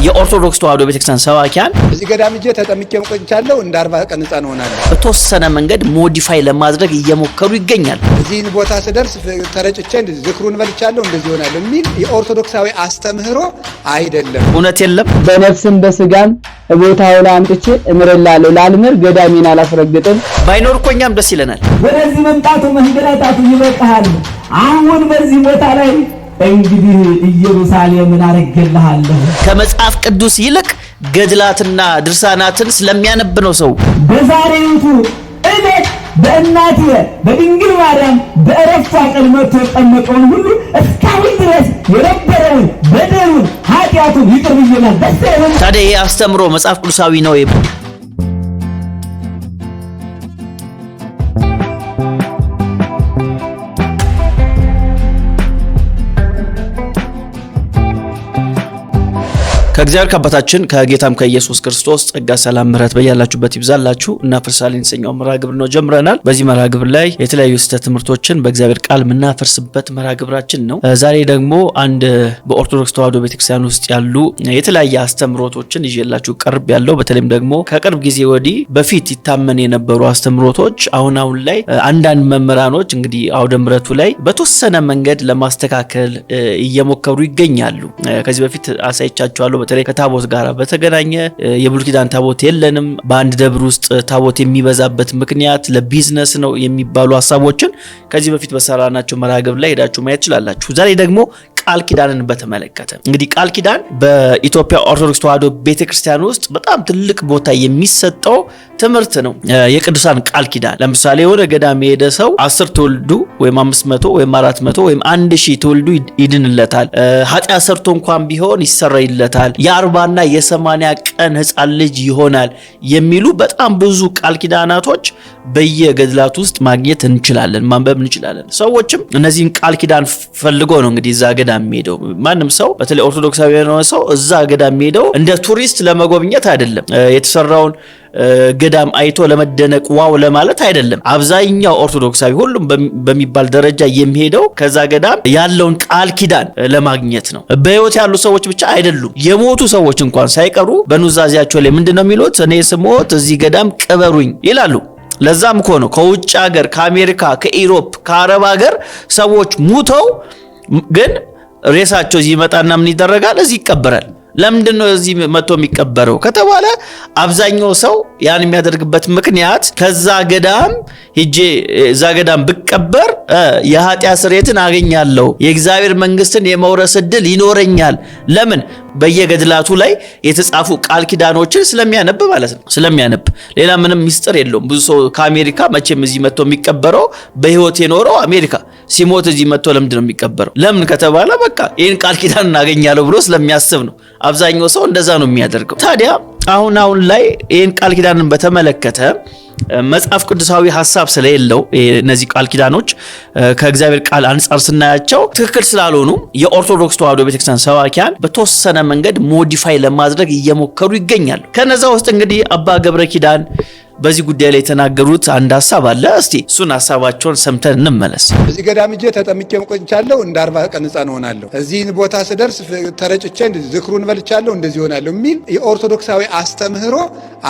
የኦርቶዶክስ ተዋሕዶ ቤተክርስቲያን ሰባኪያን እዚህ ገዳም እጄ ተጠምቄም ቆይቻለሁ እንደ 40 ቀን ሕፃን ሆናለሁ። በተወሰነ መንገድ ሞዲፋይ ለማድረግ እየሞከሩ ይገኛሉ። እዚህ ቦታ ስደርስ ተረጭቼ ዝክሩን በልቻለሁ እንደዚህ ሆናለሁ የሚል የኦርቶዶክሳዊ አስተምህሮ አይደለም። እውነት የለም። በነፍስም በስጋም ቦታው ላይ አምጥቼ እምረላለሁ ላልምር ገዳሜን አላስረግጥም። ባይኖር እኮ እኛም ደስ ይለናል። ወደዚህ መምጣቱ መንገላታቱ ይበቃሃል። አሁን በዚህ ቦታ ላይ እንግዲህ ኢየሩሳሌምን አረጋግልሃለሁ። ከመጽሐፍ ቅዱስ ይልቅ ገድላትና ድርሳናትን ስለሚያነብ ነው ሰው። በዛሬቱ እለት በእናቴ በድንግል ማርያም በእረፍቷ ቀን መጥቶ የጠመቀውን ሁሉ እስካሁን ድረስ የነበረውን በደሉን ኃጢአቱን ይቅር ብዬናል። ታዲያ ይህ አስተምሮ መጽሐፍ ቅዱሳዊ ነው? ከእግዚአብሔር ከአባታችን ከጌታም ከኢየሱስ ክርስቶስ ጸጋ ሰላም ምሕረት በያላችሁበት ይብዛላችሁ። እናፈርሳለን የተሰኘው መርሃ ግብር ነው ጀምረናል። በዚህ መርሃ ግብር ላይ የተለያዩ ስህተት ትምህርቶችን በእግዚአብሔር ቃል የምናፈርስበት መርሃ ግብራችን ነው። ዛሬ ደግሞ አንድ በኦርቶዶክስ ተዋሕዶ ቤተክርስቲያን ውስጥ ያሉ የተለያየ አስተምሮቶችን ይዤላችሁ ቀርብ ያለው። በተለይም ደግሞ ከቅርብ ጊዜ ወዲህ በፊት ይታመን የነበሩ አስተምሮቶች አሁን ላይ አንዳንድ መምህራኖች እንግዲህ አውደ ምሕረቱ ላይ በተወሰነ መንገድ ለማስተካከል እየሞከሩ ይገኛሉ። ከዚህ በፊት አሳይቻችኋለሁ። በተለይ ከታቦት ጋር በተገናኘ የብሉይ ኪዳን ታቦት የለንም፣ በአንድ ደብር ውስጥ ታቦት የሚበዛበት ምክንያት ለቢዝነስ ነው የሚባሉ ሐሳቦችን ከዚህ በፊት በሰራናቸው መርሃ ግብር ላይ ሄዳችሁ ማየት ትችላላችሁ። ዛሬ ደግሞ ቃል ኪዳንን በተመለከተ እንግዲህ ቃል ኪዳን በኢትዮጵያ ኦርቶዶክስ ተዋሕዶ ቤተክርስቲያን ውስጥ በጣም ትልቅ ቦታ የሚሰጠው ትምህርት ነው። የቅዱሳን ቃል ኪዳን ለምሳሌ የሆነ ገዳም የሄደ ሰው 10 ትውልዱ ወይም 500 ወይም 400 ወይም 1000 ትውልዱ ይድንለታል። ኃጢአት ሰርቶ እንኳን ቢሆን ይሰረይለታል። የ40 እና የ80 ቀን ሕፃን ልጅ ይሆናል የሚሉ በጣም ብዙ ቃል ኪዳናቶች በየገድላት ውስጥ ማግኘት እንችላለን፣ ማንበብ እንችላለን። ሰዎችም እነዚህን ቃል ኪዳን ፈልጎ ነው እንግዲህ እዛ ገዳም ሄደው። ማንም ሰው በተለይ ኦርቶዶክሳዊ የሆነ ሰው እዛ ገዳም ሄደው እንደ ቱሪስት ለመጎብኘት አይደለም፣ የተሰራውን ገዳም አይቶ ለመደነቅ ዋው ለማለት አይደለም። አብዛኛው ኦርቶዶክሳዊ ሁሉም በሚባል ደረጃ የሚሄደው ከዛ ገዳም ያለውን ቃል ኪዳን ለማግኘት ነው። በህይወት ያሉ ሰዎች ብቻ አይደሉም፣ የሞቱ ሰዎች እንኳን ሳይቀሩ በኑዛዜያቸው ላይ ምንድነው የሚሉት? እኔ ስሞት እዚህ ገዳም ቅበሩኝ ይላሉ። ለዛም እኮ ነው ከውጭ ሀገር ከአሜሪካ፣ ከኢሮፕ፣ ከአረብ ሀገር ሰዎች ሙተው ግን ሬሳቸው እዚህ ይመጣና ምን ይደረጋል? እዚህ ይቀበራል። ለምንድነው እዚህ መጥቶ የሚቀበረው ከተባለ አብዛኛው ሰው ያን የሚያደርግበት ምክንያት ከዛ ገዳም ሂጄ እዛ ገዳም ብቀበር የኃጢአት ስርየትን አገኛለሁ፣ የእግዚአብሔር መንግስትን የመውረስ ዕድል ይኖረኛል። ለምን? በየገድላቱ ላይ የተጻፉ ቃል ኪዳኖችን ስለሚያነብ ማለት ነው። ስለሚያነብ ሌላ ምንም ሚስጥር የለውም። ብዙ ሰው ከአሜሪካ መቼም እዚህ መጥቶ የሚቀበረው በህይወት የኖረው አሜሪካ ሲሞት እዚህ መጥቶ ለምንድነው የሚቀበረው? ለምን ከተባለ በቃ ይሄን ቃል ኪዳን እናገኛለሁ ብሎ ስለሚያስብ ነው። አብዛኛው ሰው እንደዛ ነው የሚያደርገው። ታዲያ አሁን ላይ ይሄን ቃል ኪዳንን በተመለከተ መጽሐፍ ቅዱሳዊ ሐሳብ ስለሌለው እነዚህ ቃል ኪዳኖች ከእግዚአብሔር ቃል አንፃር ስናያቸው ትክክል ስላልሆኑ የኦርቶዶክስ ተዋሕዶ ቤተክርስቲያን ሰባኪያን በተወሰነ መንገድ ሞዲፋይ ለማድረግ እየሞከሩ ይገኛሉ። ከነዛ ውስጥ እንግዲህ አባ ገብረ ኪዳን በዚህ ጉዳይ ላይ የተናገሩት አንድ ሐሳብ አለ። እስቲ እሱን ሐሳባቸውን ሰምተን እንመለስ። እዚህ ገዳም እጄ ተጠምቄም ቆይቻለሁ እንደ 40 ቀን ሕፃን ሆናለሁ። እዚህ ቦታ ስደርስ ተረጭቼ ዝክሩን በልቻለሁ እንደዚህ ሆናለሁ የሚል የኦርቶዶክሳዊ አስተምህሮ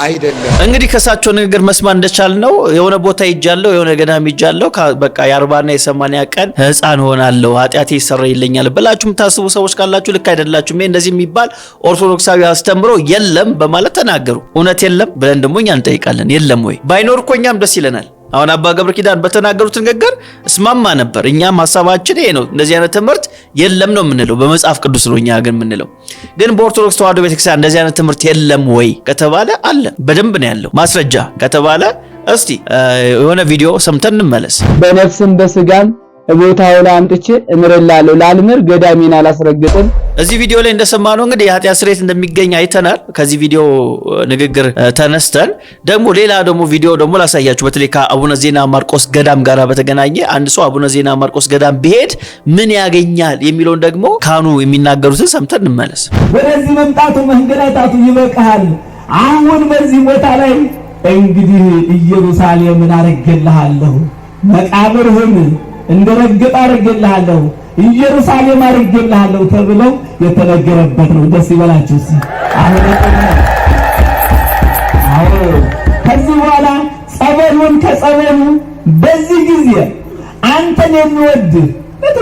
አይደለም። እንግዲህ ከሳቸው ንግግር መስማት እንደቻልነው የሆነ ቦታ ሄጃለሁ፣ የሆነ ገዳም ሄጃለሁ፣ በቃ የ40 እና የ80 ቀን ሕፃን ሆናለሁ፣ ኃጢአቴ ይሰረይልኛል ብላችሁ የምታስቡ ሰዎች ካላችሁ ልክ አይደላችሁም። ይሄ እንደዚህ የሚባል ኦርቶዶክሳዊ አስተምህሮ የለም በማለት ተናገሩ። እውነት የለም ብለን ደግሞ እኛ እንጠይቃለን። የለም ወይ? ባይኖር እኮ እኛም ደስ ይለናል። አሁን አባ ገብረ ኪዳን በተናገሩት ንግግር እስማማ ነበር። እኛም ሐሳባችን ይሄ ነው። እንደዚህ አይነት ትምህርት የለም ነው የምንለው፣ በመጽሐፍ ቅዱስ ነው እኛ ግን የምንለው። ግን በኦርቶዶክስ ተዋሕዶ ቤተክርስቲያን እንደዚህ አይነት ትምህርት የለም ወይ ከተባለ አለ፣ በደንብ ነው ያለው። ማስረጃ ከተባለ እስቲ የሆነ ቪዲዮ ሰምተን እንመለስ። በነፍስም በስጋም ቦታው ላይ አምጥቼ እምረላለሁ ላልምር ገዳሜን አላስረግጥም። እዚህ ቪዲዮ ላይ እንደሰማነው እንግዲህ የኃጢአት ስርየት እንደሚገኝ አይተናል። ከዚህ ቪዲዮ ንግግር ተነስተን ደግሞ ሌላ ደግሞ ቪዲዮ ደግሞ ላሳያችሁ። በተለይ ከአቡነ ዜና ማርቆስ ገዳም ጋር በተገናኘ አንድ ሰው አቡነ ዜና ማርቆስ ገዳም ቢሄድ ምን ያገኛል የሚለውን ደግሞ ካህኑ የሚናገሩትን ሰምተን እንመለስ። ወደዚህ መምጣቱ መንገላታቱ ይበቃሃል። አሁን በዚህ ቦታ ላይ እንግዲህ ኢየሩሳሌምን አረጋግልሃለሁ፣ መቃብርህን እንደረግጥ አረጋግልሃለሁ፣ ኢየሩሳሌም አድርጌልሃለሁ ተብለው የተነገረበት ነው። ደስ ይበላችሁ። ከዚህ በኋላ ጸበሉን ከጸበሉ በዚህ ጊዜ አንተን የሚወድ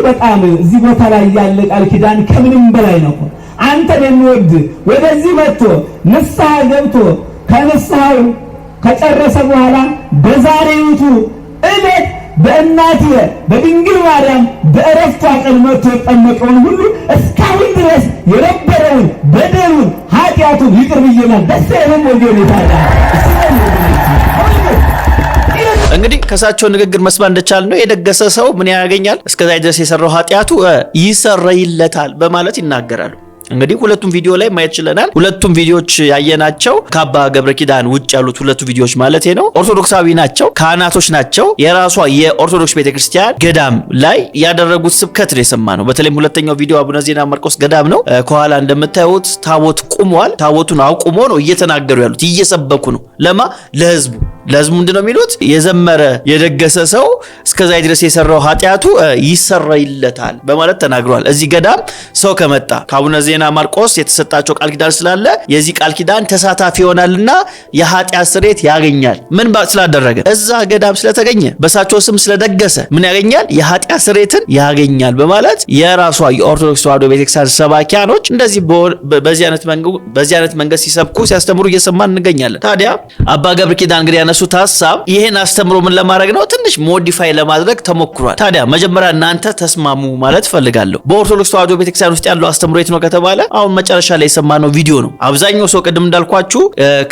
በጣም እዚህ ቦታ ላይ ያለ ቃል ኪዳን ከምንም በላይ ነው። አንተን የሚወድ ወደዚህ መጥቶ ንስሐ ገብቶ ከንስሐው ከጨረሰ በኋላ በዛሬቱ ዕለት በእናቴ በድንግል ማርያም በዕረፍቷ ቀን መጥቶ የጠመቀውን ሁሉ እስካሁን ድረስ የነበረውን በደሉን ኃጢአቱን ይቅር ብዬናል። ደስ ይበል ወገኔ። ታዲያ እንግዲህ ከሳቸው ንግግር መስማት እንደቻል ነው የደገሰ ሰው ምን ያገኛል? እስከዛ ድረስ የሰራው ኃጢአቱ ይሰረይለታል በማለት ይናገራሉ። እንግዲህ ሁለቱም ቪዲዮ ላይ ማየት ችለናል። ሁለቱም ቪዲዮዎች ያየናቸው ከአባ ገብረ ኪዳን ውጭ ያሉት ሁለቱ ቪዲዮዎች ማለት ነው ኦርቶዶክሳዊ ናቸው፣ ካህናቶች ናቸው። የራሷ የኦርቶዶክስ ቤተክርስቲያን ገዳም ላይ ያደረጉት ስብከት ነው የሰማነው። በተለይም ሁለተኛው ቪዲዮ አቡነ ዜና ማርቆስ ገዳም ነው። ከኋላ እንደምታዩት ታቦት ቁሟል። ታቦቱን አቁሞ ነው እየተናገሩ ያሉት፣ እየሰበኩ ነው። ለህዝቡ ምንድነው የሚሉት? የዘመረ የደገሰ ሰው እስከዛ ድረስ የሰራው ኃጢአቱ ይሰረይለታል በማለት ተናግሯል። እዚህ ገዳም ሰው ከመጣ ከአቡነ ዜና ማርቆስ የተሰጣቸው ቃል ኪዳን ስላለ የዚህ ቃል ኪዳን ተሳታፊ ይሆናልና የኃጢአት ስርየት ያገኛል። ምን ስላደረገ? እዛ ገዳም ስለተገኘ በሳቸው ስም ስለደገሰ ምን ያገኛል? የኃጢአት ስርየትን ያገኛል በማለት የራሷ የኦርቶዶክስ ተዋሕዶ ቤተክርስቲያን ሰባኪያኖች እንደዚህ በዚህ አይነት መንገድ ሲሰብኩ ሲያስተምሩ እየሰማን እንገኛለን። ታዲያ አባ ገብረ ኪዳን እንግዲህ ያነሱት ሐሳብ ይሄን አስተምሮ ምን ለማድረግ ነው? ትንሽ ሞዲፋይ ለማድረግ ተሞክሯል። ታዲያ መጀመሪያ እናንተ ተስማሙ ማለት ፈልጋለሁ። በኦርቶዶክስ ተዋሕዶ ቤተክርስቲያን ውስጥ ያለው አስተምሮ የት ነው ከተባለ አሁን መጨረሻ ላይ የሰማነው ቪዲዮ ነው። አብዛኛው ሰው ቅድም እንዳልኳችሁ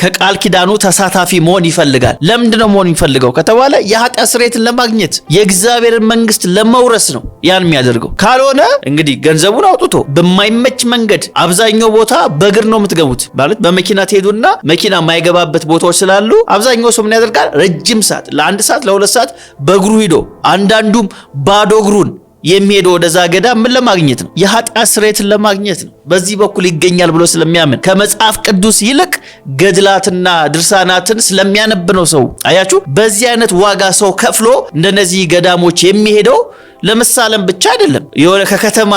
ከቃል ኪዳኑ ተሳታፊ መሆን ይፈልጋል። ለምንድን ነው መሆን ይፈልገው ከተባለ የኃጢአት ስርየትን ለማግኘት የእግዚአብሔርን መንግስት ለመውረስ ነው ያን የሚያደርገው። ካልሆነ እንግዲህ ገንዘቡን አውጥቶ በማይመች መንገድ አብዛኛው ቦታ በእግር ነው የምትገቡት ማለት በመኪና ትሄዱና መኪና የማይገባበት ቦታዎች ስላሉ አብዛኛው ሰው ምን ያደርጋል? ረጅም ሰዓት ለ1 ሰዓት ለ2 ሰዓት በእግሩ ሂዶ አንዳንዱም ባዶ እግሩን የሚሄደው ወደዛ ገዳም ምን ለማግኘት ነው? የኃጢአት ስርየትን ለማግኘት ነው። በዚህ በኩል ይገኛል ብሎ ስለሚያምን ከመጽሐፍ ቅዱስ ይልቅ ገድላትና ድርሳናትን ስለሚያነብ ነው ሰው። አያችሁ፣ በዚህ አይነት ዋጋ ሰው ከፍሎ እንደነዚህ ገዳሞች የሚሄደው ለመሳለም ብቻ አይደለም። የሆነ ከከተማ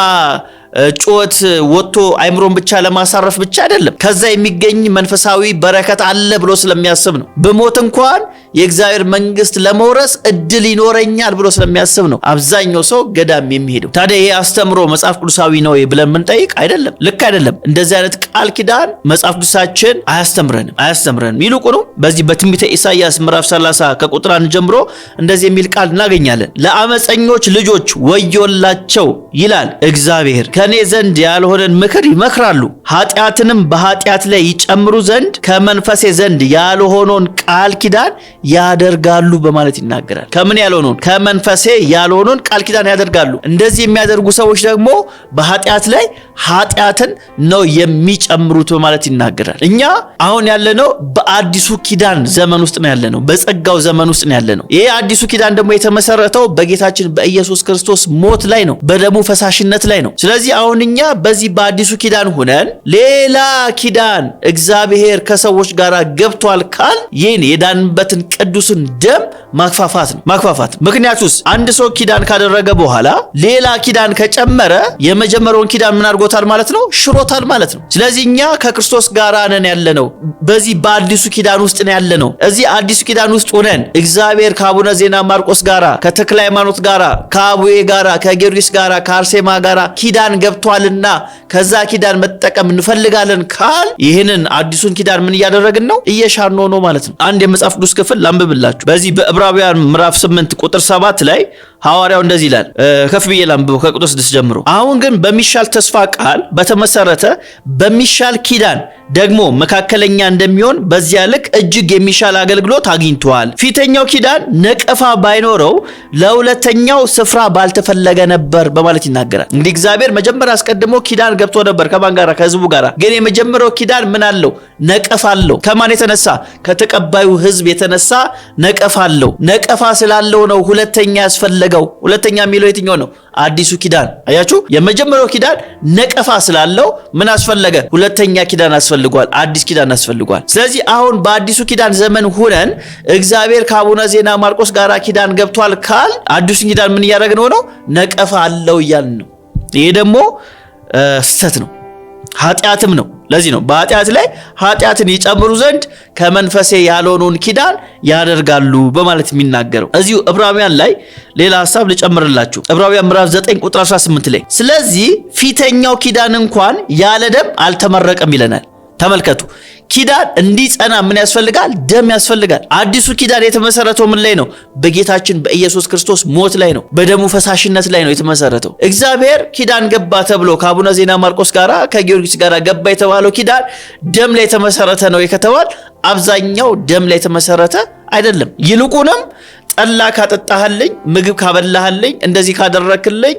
ጩኸት ወጥቶ አይምሮን ብቻ ለማሳረፍ ብቻ አይደለም። ከዛ የሚገኝ መንፈሳዊ በረከት አለ ብሎ ስለሚያስብ ነው። በሞት እንኳን የእግዚአብሔር መንግስት ለመውረስ እድል ይኖረኛል ብሎ ስለሚያስብ ነው አብዛኛው ሰው ገዳም የሚሄደው። ታዲያ ይሄ አስተምሮ መጽሐፍ ቅዱሳዊ ነው ብለን የምንጠይቅ አይደለም፣ ልክ አይደለም። እንደዚህ አይነት ቃል ኪዳን መጽሐፍ ቅዱሳችን አያስተምረንም። ይልቁኑ በዚህ በትንቢተ ኢሳይያስ ምዕራፍ 30 ከቁጥር 1 ጀምሮ እንደዚህ የሚል ቃል እናገኛለን። ለአመፀኞች ልጆች ወዮላቸው ይላል እግዚአብሔር፣ ከኔ ዘንድ ያልሆነን ምክር ይመክራሉ፣ ኃጢአትንም በኃጢአት ላይ ይጨምሩ ዘንድ ከመንፈሴ ዘንድ ያልሆነውን ቃል ኪዳን ያደርጋሉ በማለት ይናገራል። ከምን ያልሆነውን? ከመንፈሴ ያልሆነውን ቃል ኪዳን ያደርጋሉ። እንደዚህ የሚያደርጉ ሰዎች ደግሞ በኃጢአት ላይ ኃጢአትን ነው የሚጨምሩት በማለት ይናገራል። እኛ አሁን ያለነው በአዲሱ ኪዳን ዘመን ውስጥ ነው ያለነው፣ በጸጋው ዘመን ውስጥ ነው ያለነው። ይሄ አዲሱ ኪዳን ደግሞ የተመሰረተው በጌታችን በኢየሱስ ክርስቶስ ሞት ላይ ነው፣ በደሙ ፈሳሽነት ላይ ነው። ስለዚህ አሁን እኛ በዚህ በአዲሱ ኪዳን ሆነን ሌላ ኪዳን እግዚአብሔር ከሰዎች ጋር ገብቷል ካል ይህን የዳንበትን ቅዱስን ደም ማክፋፋት ነው። ምክንያቱስ አንድ ሰው ኪዳን ካደረገ በኋላ ሌላ ኪዳን ከጨመረ የመጀመሪያውን ኪዳን ምን አድርጎታል ማለት ነው? ሽሮታል ማለት ነው። ስለዚህ እኛ ከክርስቶስ ጋር ነን ያለነው፣ በዚህ በአዲሱ ኪዳን ውስጥ ነው ያለነው። እዚህ አዲሱ ኪዳን ውስጥ ሆነን እግዚአብሔር ከአቡነ ዜና ማርቆስ ጋራ፣ ከተክለ ሃይማኖት ጋራ፣ ከአቡዬ ጋራ፣ ከጊዮርጊስ ጋራ፣ ከአርሴማ ጋራ ኪዳን ገብቷልና ከዛ ኪዳን መጠቀም እንፈልጋለን ካል ይህንን አዲሱን ኪዳን ምን እያደረግን ነው? እየሻርኖ ነው ማለት ነው። አንድ የመጽሐፍ ቅዱስ ክፍል ላንብብላችሁ። በዚህ በዕብራውያን ምዕራፍ 8 ቁጥር 7 ላይ ሐዋርያው እንደዚህ ይላል። ከፍ ብዬ ላንብበው ከቁጥር 6 ጀምሮ። አሁን ግን በሚሻል ተስፋ ቃል በተመሰረተ በሚሻል ኪዳን ደግሞ መካከለኛ እንደሚሆን በዚያ ልክ እጅግ የሚሻል አገልግሎት አግኝቷል። ፊተኛው ኪዳን ነቀፋ ባይኖረው ለሁለተኛው ስፍራ ባልተፈለገ ነበር በማለት ይናገራል። እንግዲህ እግዚአብሔር መጀመሪያ አስቀድሞ ኪዳን ገብቶ ነበር ከማን ጋራ? ከህዝቡ ጋራ። ግን የመጀመሪያው ኪዳን ምን አለው? ነቀፋ አለው። ከማን የተነሳ? ከተቀባዩ ህዝብ የተነሳ ነቀፋ አለው። ነቀፋ ስላለው ነው ሁለተኛ ያስፈለገው። ሁለተኛ የሚለው የትኛው ነው? አዲሱ ኪዳን። አያችሁ፣ የመጀመሪያው ኪዳን ነቀፋ ስላለው ምን አስፈለገ? ሁለተኛ ኪዳን አስፈልጓል፣ አዲስ ኪዳን አስፈልጓል። ስለዚህ አሁን በአዲሱ ኪዳን ዘመን ሆነን እግዚአብሔር ከአቡነ ዜና ማርቆስ ጋራ ኪዳን ገብቷል ካል አዲሱ ኪዳን ምን እያደረግነው ነው? ነቀፋ አለው እያልን ነው። ይሄ ደግሞ ስተት ነው፣ ኃጢአትም ነው። ለዚህ ነው በኃጢአት ላይ ኃጢአትን ይጨምሩ ዘንድ ከመንፈሴ ያልሆነውን ኪዳን ያደርጋሉ በማለት የሚናገረው። እዚሁ ዕብራውያን ላይ ሌላ ሐሳብ ልጨምርላችሁ። ዕብራውያን ምዕራፍ 9 ቁጥር 18 ላይ ስለዚህ ፊተኛው ኪዳን እንኳን ያለ ደም አልተመረቀም ይለናል። ተመልከቱ፣ ኪዳን እንዲጸና ምን ያስፈልጋል? ደም ያስፈልጋል። አዲሱ ኪዳን የተመሰረተው ምን ላይ ነው? በጌታችን በኢየሱስ ክርስቶስ ሞት ላይ ነው፣ በደሙ ፈሳሽነት ላይ ነው የተመሰረተው። እግዚአብሔር ኪዳን ገባ ተብሎ ከአቡነ ዜና ማርቆስ ጋራ ከጊዮርጊስ ጋራ ገባ የተባለው ኪዳን ደም ላይ የተመሰረተ ነው ከተባለ አብዛኛው ደም ላይ የተመሰረተ አይደለም። ይልቁንም ጠላ ካጠጣህልኝ፣ ምግብ ካበላህልኝ፣ እንደዚህ ካደረክልኝ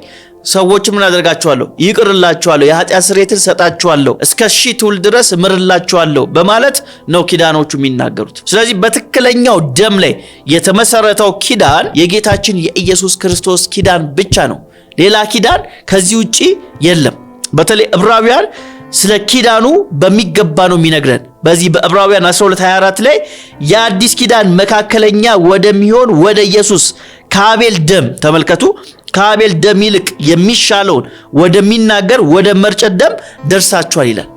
ሰዎች ምን አደርጋቸዋለሁ? ይቅርላቸዋለሁ፣ የኃጢአት ስርየትን ሰጣቸዋለሁ፣ እስከ 1000 ትውልድ ድረስ እምርላቸዋለሁ በማለት ነው ኪዳኖቹ የሚናገሩት። ስለዚህ በትክክለኛው ደም ላይ የተመሰረተው ኪዳን የጌታችን የኢየሱስ ክርስቶስ ኪዳን ብቻ ነው። ሌላ ኪዳን ከዚህ ውጪ የለም። በተለይ ዕብራውያን ስለ ኪዳኑ በሚገባ ነው የሚነግረን። በዚህ በዕብራውያን 12:24 ላይ የአዲስ ኪዳን መካከለኛ ወደሚሆን ወደ ኢየሱስ ከአቤል ደም ተመልከቱ፣ ከአቤል ደም ይልቅ የሚሻለውን ወደሚናገር ወደ መርጨት ደም ደርሳችኋል ይላል።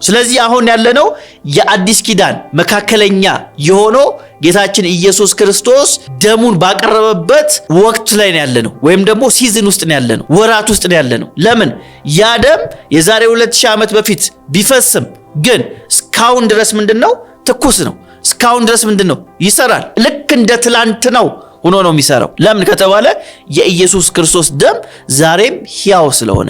ስለዚህ አሁን ያለነው የአዲስ ኪዳን መካከለኛ የሆነው ጌታችን ኢየሱስ ክርስቶስ ደሙን ባቀረበበት ወቅት ላይ ነው ያለነው፣ ወይም ደግሞ ሲዝን ውስጥ ነው ያለነው፣ ወራት ውስጥ ነው ያለነው። ለምን? ያ ደም የዛሬ 2000 ዓመት በፊት ቢፈስም ግን እስካሁን ድረስ ምንድነው? ትኩስ ነው። እስካሁን ድረስ ምንድነው? ይሰራል። ልክ እንደ ትላንት ነው ሆኖ ነው የሚሰራው። ለምን ከተባለ የኢየሱስ ክርስቶስ ደም ዛሬም ሕያው ስለሆነ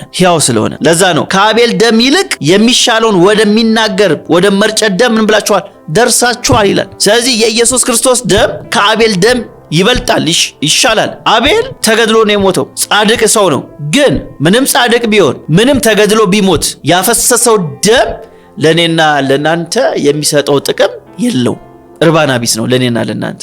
ለዛ ነው ከአቤል ደም ይልቅ የሚሻለውን ወደሚናገር ወደ መርጨት ደም ምን ብላችኋል? ደርሳችኋል ይላል። ስለዚህ የኢየሱስ ክርስቶስ ደም ከአቤል ደም ይበልጣል፣ ይሻላል። አቤል ተገድሎ ነው የሞተው፣ ጻድቅ ሰው ነው። ግን ምንም ጻድቅ ቢሆን ምንም ተገድሎ ቢሞት ያፈሰሰው ደም ለኔና ለናንተ የሚሰጠው ጥቅም የለው፣ እርባና ቢስ ነው ለኔና ለናንተ።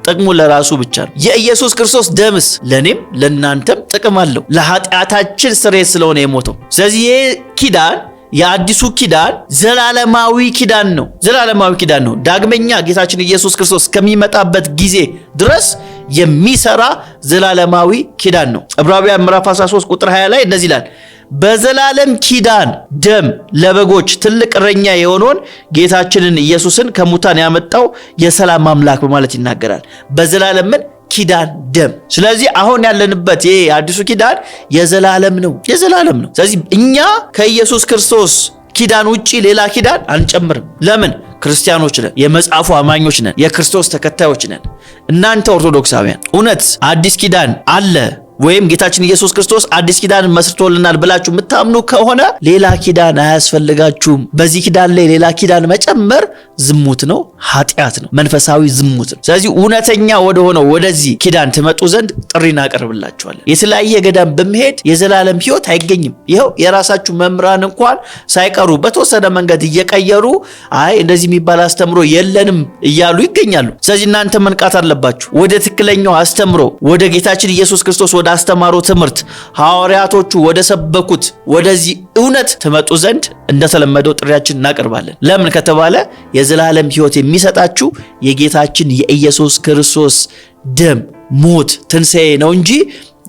ጥቅሙ ለራሱ ብቻ ነው። የኢየሱስ ክርስቶስ ደምስ ለኔም ለናንተም ጥቅም አለው፣ ለኃጢአታችን ስርየት ስለሆነ የሞተው። ስለዚህ ይሄ ኪዳን የአዲሱ ኪዳን ዘላለማዊ ኪዳን ነው። ዳግመኛ ጌታችን ኢየሱስ ክርስቶስ ከሚመጣበት ጊዜ ድረስ የሚሰራ ዘላለማዊ ኪዳን ነው። ዕብራውያን ምዕራፍ 13 ቁጥር 20 ላይ እንደዚህ ይላል፣ በዘላለም ኪዳን ደም ለበጎች ትልቅ እረኛ የሆነውን ጌታችንን ኢየሱስን ከሙታን ያመጣው የሰላም አምላክ በማለት ይናገራል። በዘላለም ኪዳን ደም። ስለዚህ አሁን ያለንበት ይሄ አዲሱ ኪዳን የዘላለም ነው። ስለዚህ እኛ ከኢየሱስ ክርስቶስ ኪዳን ውጪ ሌላ ኪዳን አንጨምርም። ለምን? ክርስቲያኖች ነን፣ የመጽሐፉ አማኞች ነን፣ የክርስቶስ ተከታዮች ነን። እናንተ ኦርቶዶክሳውያን እውነት አዲስ ኪዳን አለ ወይም ጌታችን ኢየሱስ ክርስቶስ አዲስ ኪዳን መስርቶልናል ብላችሁ የምታምኑ ከሆነ ሌላ ኪዳን አያስፈልጋችሁም። በዚህ ኪዳን ላይ ሌላ ኪዳን መጨመር ዝሙት ነው፣ ኃጢአት ነው፣ መንፈሳዊ ዝሙት ነው። ስለዚህ እውነተኛ ወደ ሆነው ወደዚህ ኪዳን ትመጡ ዘንድ ጥሪ እናቀርብላችኋለን። የተለያየ ገዳም በመሄድ የዘላለም ሕይወት አይገኝም። ይኸው የራሳችሁ መምህራን እንኳን ሳይቀሩ በተወሰነ መንገድ እየቀየሩ አይ እንደዚህ የሚባል አስተምሮ የለንም እያሉ ይገኛሉ። ስለዚህ እናንተ መንቃት አለባችሁ። ወደ ትክክለኛው አስተምሮ ወደ ጌታችን ኢየሱስ ክርስቶስ ወደ አስተማረው ትምህርት ሐዋርያቶቹ ወደ ሰበኩት ወደዚህ እውነት ትመጡ ዘንድ እንደተለመደው ጥሪያችን እናቀርባለን። ለምን ከተባለ የዘላለም ሕይወት የሚሰጣችሁ የጌታችን የኢየሱስ ክርስቶስ ደም፣ ሞት፣ ትንሣኤ ነው እንጂ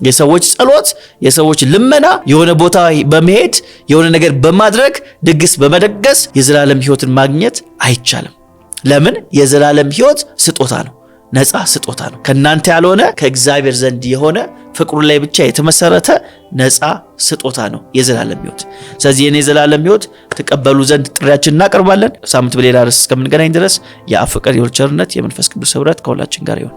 የሰዎች ጸሎት፣ የሰዎች ልመና፣ የሆነ ቦታ በመሄድ የሆነ ነገር በማድረግ ድግስ በመደገስ የዘላለም ሕይወትን ማግኘት አይቻልም። ለምን? የዘላለም ሕይወት ስጦታ ነው፣ ነፃ ስጦታ ነው። ከናንተ ያልሆነ ከእግዚአብሔር ዘንድ የሆነ ፍቅሩ ላይ ብቻ የተመሰረተ ነፃ ስጦታ ነው የዘላለም ሕይወት። ስለዚህ የኔ ዘላለም ሕይወት ተቀበሉ ዘንድ ጥሪያችን እናቀርባለን። ሳምንት በሌላ ርዕስ እስከምንገናኝ ድረስ የአብ ፍቅር፣ የወልድ ቸርነት፣ የመንፈስ ቅዱስ ኅብረት ከሁላችን ጋር ይሁን።